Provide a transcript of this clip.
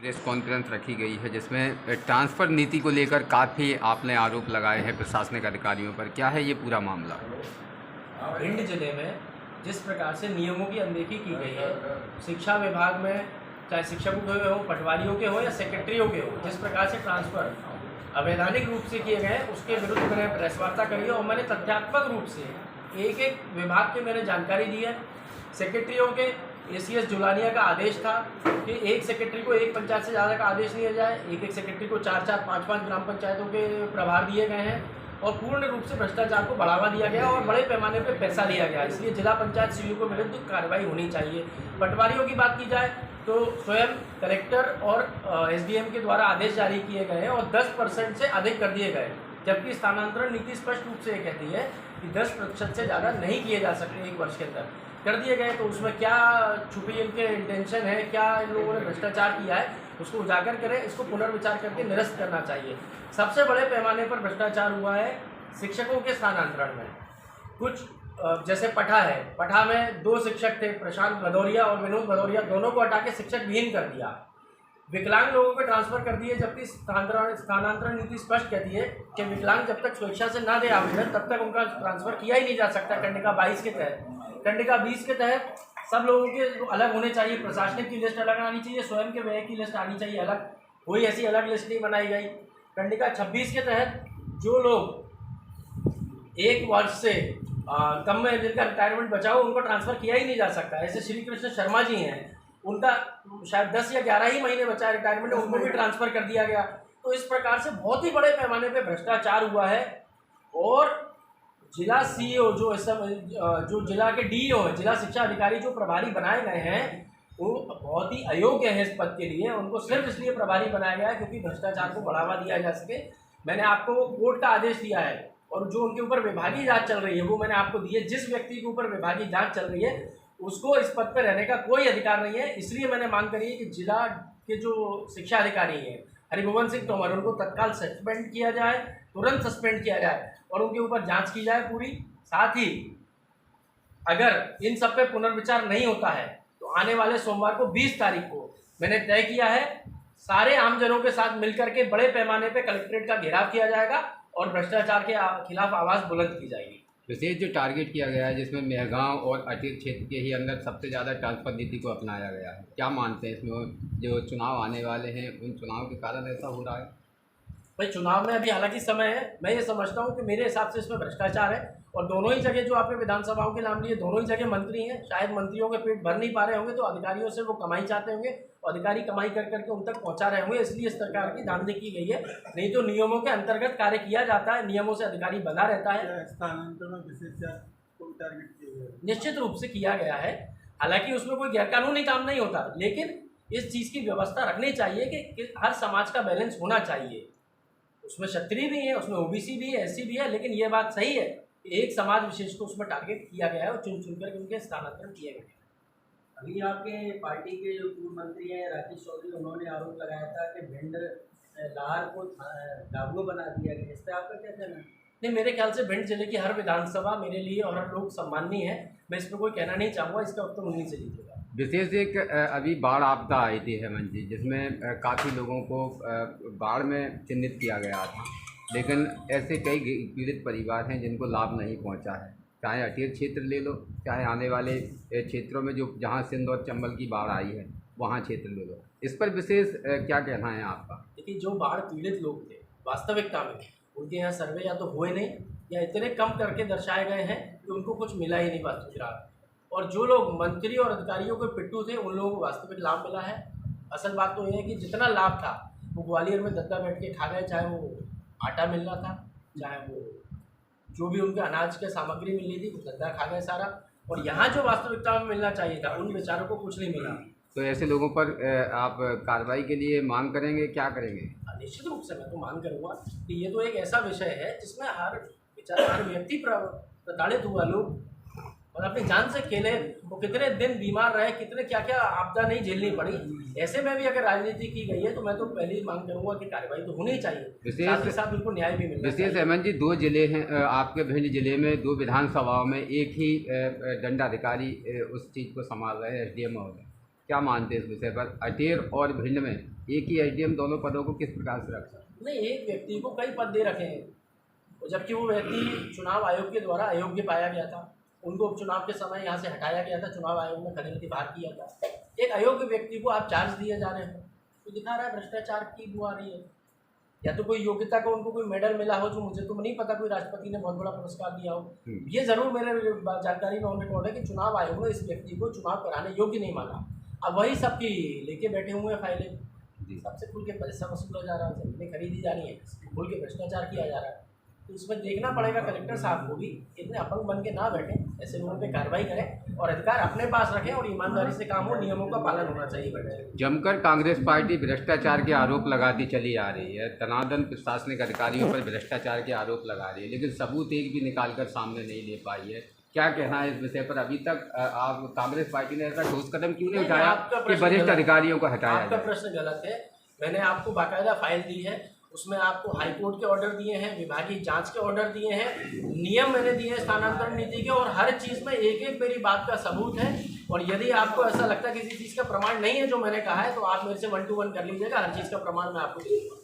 Press conference रखी गई है जिसमें ट्रांसफ़र नीति को लेकर काफ़ी आपने आरोप लगाए हैं प्रशासनिक अधिकारियों पर। क्या है ये पूरा मामला? भिंड जिले में जिस प्रकार से नियमों की अनदेखी की गई है, शिक्षा विभाग में चाहे शिक्षकों के हो, पटवारियों के हो या सेक्रेटरियों के हो, जिस प्रकार से ट्रांसफ़र अवैधानिक रूप से किए गए उसके विरुद्ध मैंने प्रेस वार्ता करी है और मैंने तथ्यात्मक रूप से एक एक विभाग के मैंने जानकारी दी है। सेक्रेटरियों के ACS जुलानिया का आदेश था कि एक सेक्रेटरी को एक पंचायत से ज़्यादा का आदेश दिया जाए, एक एक सेक्रेटरी को 4-4, 5-5 ग्राम पंचायतों के प्रभार दिए गए हैं और पूर्ण रूप से भ्रष्टाचार को बढ़ावा दिया गया और बड़े पैमाने पर पैसा लिया गया। इसलिए जिला पंचायत सीईओ को विरुद्ध कार्रवाई होनी चाहिए। पटवारियों की बात की जाए तो स्वयं कलेक्टर और SDM के द्वारा आदेश जारी किए गए हैं और 10% से अधिक कर दिए गए, जबकि स्थानांतरण नीति स्पष्ट रूप से ये कहती है कि 10% से ज़्यादा नहीं किए जा सकते एक वर्ष के अंदर कर दिए गए। तो उसमें क्या छुपी इनके इंटेंशन है, क्या इन लोगों ने भ्रष्टाचार किया है, उसको उजागर करें, इसको पुनर्विचार करके निरस्त करना चाहिए। सबसे बड़े पैमाने पर भ्रष्टाचार हुआ है शिक्षकों के स्थानांतरण में। कुछ जैसे पठा है, पठा में 2 शिक्षक थे, प्रशांत भदौरिया और विनोद भदौरिया, दोनों को हटा के शिक्षक विहीन कर दिया। विकलांग लोगों को ट्रांसफ़र कर दिए, जबकि स्थानांतरण नीति स्पष्ट कहती है कि विकलांग जब तक स्वेच्छा से ना दे आवेदन तब तक उनका ट्रांसफ़र किया ही नहीं जा सकता। कंडिका 22 के तहत, कंडिका 20 के तहत सब लोगों के अलग होने चाहिए, प्रशासनिक की लिस्ट अलग आनी चाहिए, स्वयं के व्यय की लिस्ट आनी चाहिए अलग, कोई ऐसी अलग लिस्ट नहीं बनाई गई। कंडिका 26 के तहत जो लोग 1 वर्ष से कम में जिनका रिटायरमेंट बचा हो उनको ट्रांसफ़र किया ही नहीं जा सकता। ऐसे श्री कृष्ण शर्मा जी हैं, उनका शायद 10 या 11 ही महीने बचा है रिटायरमेंट, उनको भी ट्रांसफ़र कर दिया गया। तो इस प्रकार से बहुत ही बड़े पैमाने पे भ्रष्टाचार हुआ है और जिला CEO जो जिला के DEO हैं, जिला शिक्षा अधिकारी जो प्रभारी बनाए गए हैं, वो बहुत ही अयोग्य हैं इस पद के लिए। उनको सिर्फ इसलिए प्रभारी बनाया गया है क्योंकि भ्रष्टाचार को बढ़ावा दिया जा सके। मैंने आपको कोर्ट का आदेश दिया है और जो उनके ऊपर विभागीय जांच चल रही है वो मैंने आपको दी है। जिस व्यक्ति के ऊपर विभागीय जांच चल रही है उसको इस पद पर रहने का कोई अधिकार नहीं है। इसलिए मैंने मांग करी है कि जिला के जो शिक्षा अधिकारी हैं हरिभुवन सिंह तोमर, उनको तत्काल सस्पेंड किया जाए, तुरंत सस्पेंड किया जाए और उनके ऊपर जांच की जाए पूरी। साथ ही अगर इन सब पे पुनर्विचार नहीं होता है तो आने वाले सोमवार को 20 तारीख को मैंने तय किया है सारे आमजनों के साथ मिलकर के बड़े पैमाने पे कलेक्ट्रेट का घेराव किया जाएगा और भ्रष्टाचार के खिलाफ आवाज़ बुलंद की जाएगी। विशेष जो टारगेट किया गया है जिसमें मेहगांव और अटीर क्षेत्र के ही अंदर सबसे ज़्यादा ट्रांसफ़र नीति को अपनाया गया है, क्या मानते हैं इसमें जो चुनाव आने वाले हैं उन चुनाव के कारण ऐसा हो रहा है? भाई चुनाव में अभी हालांकि समय है, मैं ये समझता हूँ कि मेरे हिसाब से इसमें भ्रष्टाचार है और दोनों ही जगह जो आपने विधानसभाओं के नाम लिए दोनों ही जगह मंत्री हैं। शायद मंत्रियों के पेट भर नहीं पा रहे होंगे तो अधिकारियों से वो कमाई चाहते होंगे और अधिकारी कमाई कर करके उन तक पहुँचा रहे होंगे, इसलिए इस प्रकार की धांधली की गई है। नहीं तो नियमों के अंतर्गत कार्य किया जाता है, नियमों से अधिकारी बना रहता है। निश्चित रूप से किया गया है, हालांकि उसमें कोई गैरकानूनी काम नहीं होता, लेकिन इस चीज़ की व्यवस्था रखनी चाहिए कि हर समाज का बैलेंस होना चाहिए। उसमें क्षत्रिय भी है, उसमें OBC भी है, SC भी है, लेकिन ये बात सही है कि एक समाज विशेष को उसमें टारगेट किया गया है और चुन कर उनके स्थानांतरण किए गए हैं। अभी आपके पार्टी के जो पूर्व मंत्री हैं राकेश चौधरी, उन्होंने आरोप लगाया था कि भिंड लाहौर को डाबू बना दिया गया, इस पर आपका क्या कहना है? नहीं, मेरे ख्याल से भिंड जिले की हर विधानसभा मेरे लिए और हर लोग सम्माननीय है, मैं इस पर कोई कहना नहीं चाहूँगा, इसका उत्तर उन्हीं से लीजिएगा। विशेष एक अभी बाढ़ आपदा आई थी हेमंत जी, जिसमें काफ़ी लोगों को बाढ़ में चिन्हित किया गया था, लेकिन ऐसे कई पीड़ित परिवार हैं जिनको लाभ नहीं पहुंचा है। चाहे अटीर क्षेत्र ले लो, चाहे आने वाले क्षेत्रों में जो जहां सिंध और चंबल की बाढ़ आई है वहां क्षेत्र ले लो, इस पर विशेष क्या कहना है आपका? देखिए, जो बाढ़ पीड़ित लोग थे वास्तविकता में उनके यहाँ सर्वे या तो हुए नहीं या इतने कम करके दर्शाए गए हैं कि उनको कुछ मिला ही नहीं वास्तविक। और जो लोग मंत्री और अधिकारियों के पिट्ठू थे उन लोगों को वास्तविक लाभ मिला है। असल बात तो ये है कि जितना लाभ था वो ग्वालियर में दद्दा बैठ के खा गए, चाहे वो आटा मिल रहा था, चाहे वो जो भी उनके अनाज के सामग्री मिल रही थी वो दद्दा खा गए सारा, और यहाँ जो वास्तविकता में मिलना चाहिए था उन बेचारों को कुछ नहीं मिला। तो ऐसे लोगों पर आप कार्रवाई के लिए मांग करेंगे, क्या करेंगे? निश्चित रूप से मैं तो मांग करूँगा कि ये तो एक ऐसा विषय है जिसमें हर बेचारा हर व्यक्ति प्रताड़ित हुआ, लोग और अपनी जान से खेले, वो कितने दिन बीमार रहे, कितने क्या क्या आपदा नहीं झेलनी पड़ी। ऐसे में भी अगर राजनीति की गई है तो मैं तो पहले ही मांग करूंगा कि कार्रवाई तो होनी चाहिए, साथ ही साथ उनको न्याय भी मिलना चाहिए। विशेष हेमंत जी, 2 जिले हैं आपके भिंड जिले में, 2 विधानसभाओं में एक ही दंडाधिकारी उस चीज़ को संभाल रहे हैं, SDM महोदय। क्या मानते हैं इस विषय पर? अटेर और भिंड में एक ही एसडीएम दोनों पदों को किस प्रकार से रख सकते? नहीं, एक व्यक्ति को कई पद दे रखे हैं, और जबकि वो व्यक्ति चुनाव आयोग के द्वारा अयोग्य पाया गया था, उनको उपचुनाव के समय यहाँ से हटाया गया था, चुनाव आयोग ने खरीद बाहर किया था। एक अयोग्य व्यक्ति को आप चार्ज दिए जा रहे हो, तो दिखा रहा है भ्रष्टाचार की बुआ रही है। या तो कोई योग्यता का उनको कोई मेडल मिला हो, जो मुझे तो नहीं पता, कोई राष्ट्रपति ने बहुत बड़ा पुरस्कार दिया हो। ये जरूर मेरे जानकारी में ऑन रिकॉर्ड है कि चुनाव आयोग ने इस व्यक्ति को चुनाव कराने योग्य नहीं माना। अब वही सबकी लेके बैठे हुए हैं फाइलें, सबसे खुल के पैसा वसूला जा रहा है, जमीनें खरीदी जा रही हैं, खुल के भ्रष्टाचार किया जा रहा है। तो इसमें देखना पड़ेगा कलेक्टर साहब को भी, इतने अपंग बन के ना बैठे, ऐसे लोगों पे कार्रवाई करें और अधिकार अपने पास रखें और ईमानदारी से काम हो, नियमों का पालन होना चाहिए। बैठे जमकर कांग्रेस पार्टी भ्रष्टाचार के आरोप लगाती चली आ रही है, तनादन प्रशासनिक अधिकारियों पर भ्रष्टाचार के आरोप लगा रही है, लेकिन सबूत एक भी निकाल कर सामने नहीं ले पाई है। क्या कहना है इस विषय पर? अभी तक आप कांग्रेस पार्टी ने ऐसा ठोस कदम क्यों नहीं उठाया कि वरिष्ठ अधिकारियों को हटाया जाए? आपका प्रश्न गलत है। मैंने आपको बाकायदा फाइल दी है, उसमें आपको हाई कोर्ट के ऑर्डर दिए हैं, विभागीय जांच के ऑर्डर दिए हैं, नियम मैंने दिए हैं स्थानांतरण नीति के, और हर चीज़ में एक एक मेरी बात का सबूत है। और यदि आपको ऐसा लगता है किसी चीज़ का प्रमाण नहीं है जो मैंने कहा है, तो आप मेरे से 1 to 1 कर लीजिएगा, हर चीज़ का प्रमाण मैं आपको दूंगा।